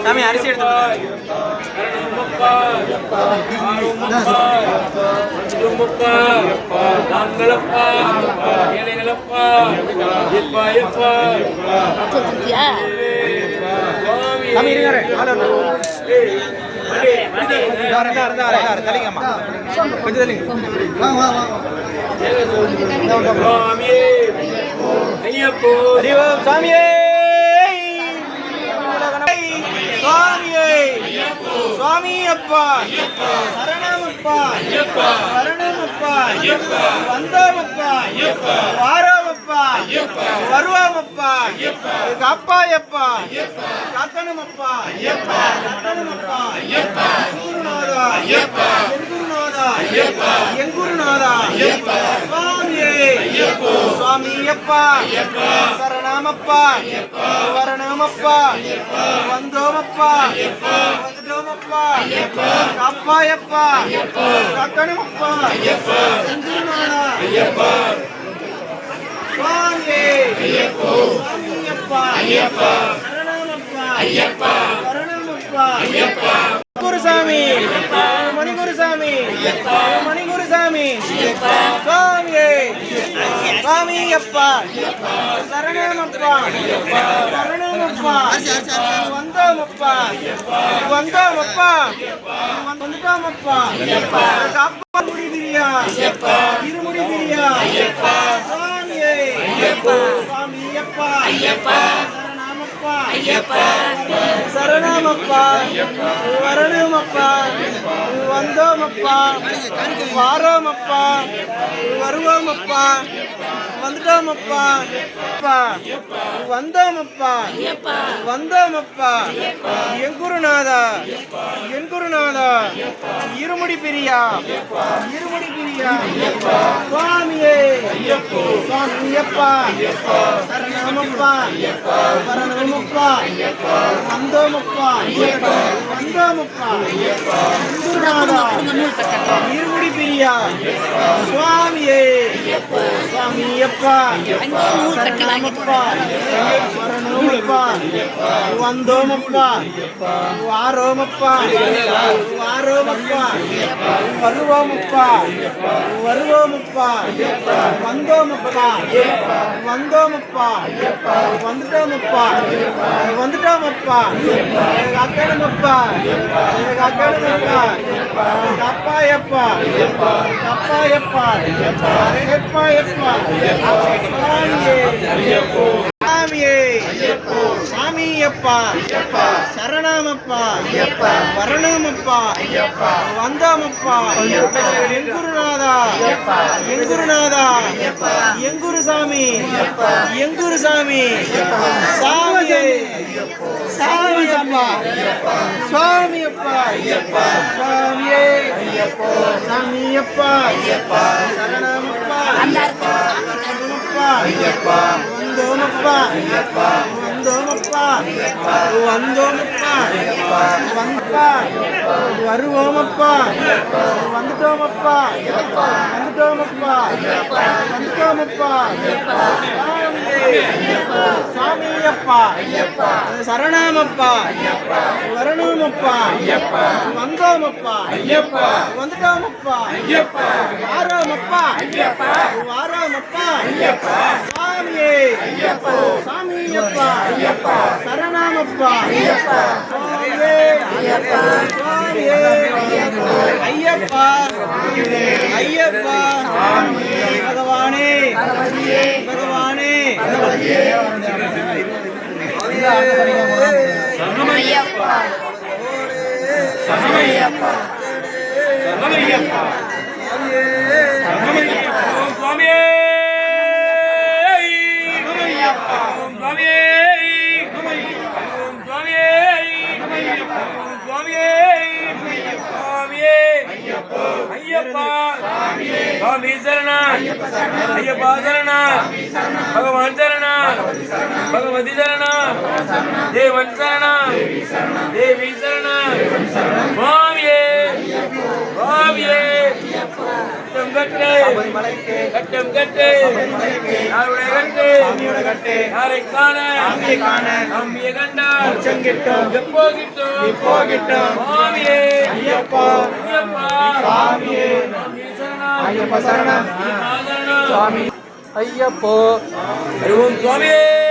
சாமி அரிசி எடுத்து தலைங்கம்மா கொஞ்சம் தலைங்க சாமியே சுவாமி அப்பா சரணமப்பா சரணமப்பா வந்தோமப்பா வாரோமப்பா வருவோமப்பா காப்பாயப்பா காக்கணுமப்பா கட்டணுமப்பா குருநாதா எங்குருநாதா சுவாமியே சுவாமி அப்பா சரணமப்பா வரணமப்பா வந்தோமப்பா வந்துட்டோமப்பா காப்பாயப்பா காக்கணுமப்பா எங்குருநாதா சுவாமியே சுவாமியப்பா சரணமப்பா வரணமப்பா குருசாமி மணிகுருசாமி மணிகுருசாமி சுவாமியே சுவாமியப்பா சரணமப்பா சரணமப்பா வந்தோமப்பா வந்தோமப்பா வந்துட்டோமப்பா காப்பா முடிபிரியா இருமுடி பிரியா சுவாமியே சுவாமியப்பா சரணமப்பா வரணுமப்பா வந்தோமப்பா வாரோமப்பா வருவோமப்பா வந்துட்டோமப்பா வந்தோமப்பா வந்தோமப்பா எங்குருநாதா இருமுடி பிரியா சுவாமியே சுவாமியப்பா சரணமப்பா வரணுமப்பா வந்தோமப்பா எங்குருநாதா இருமுடி பிரியா சுவாமியே சுவாமியப்பா சரணமப்பா வரணுமப்பா வந்தோமப்பா வாரோமப்பா வருவோமப்பா வந்தோமப்பா வந்துட்டோமப்பா அக்கணுமப்பா கப்பாயப்பா சாமியே சாமியப்பா சரணமப்பா வரணமப்பா வந்தோமப்பா எங்குருநாதா எங்குருசாமி சாமியே சாமியப்பா சுவாமியப்பா சுவாமியே சாமியப்பா சரணமப்பா வந்தோமப்பா வருவோமப்பா வந்துட்டோமப்பா சுவாமியப்பா சரணமப்பா வரணுமப்பா வந்தோமப்பா வந்துட்டோமப்பா வாரோமப்பா வாரோமப்பா சுவாமியே சாமியப்பா சரணமப்பா சுவாமியே சுவாமியே ஐயப்பா ஐயப்பா பகவானே பகவானே சரணமையப்பா சரணமையப்பா சரணமையப்பா சரணமையப்பா ஓம் சுவாமியே சரணமையப்பா ஓம் சுவாமியே ஓம் சுவாமியே ஓம் சுவாமியே சுவாமியே ஐயப்பா சுவாமி சரண ஐயப்பா சரண பகவான் சரண பகவதி சரண தேவன் சரண தேவி சரண சுவாமியே சுவாமியே கட்டம் கட்டு யாருடைய கட்டு யாரை காண அம்மிய கண்டால் எப்போ கிட்டும் சுவாமியே ஐயப்பா சுவாமியே ஐயப்பா சரணம் சுவாமி ஐயப்போ ஓம் சுவாமியே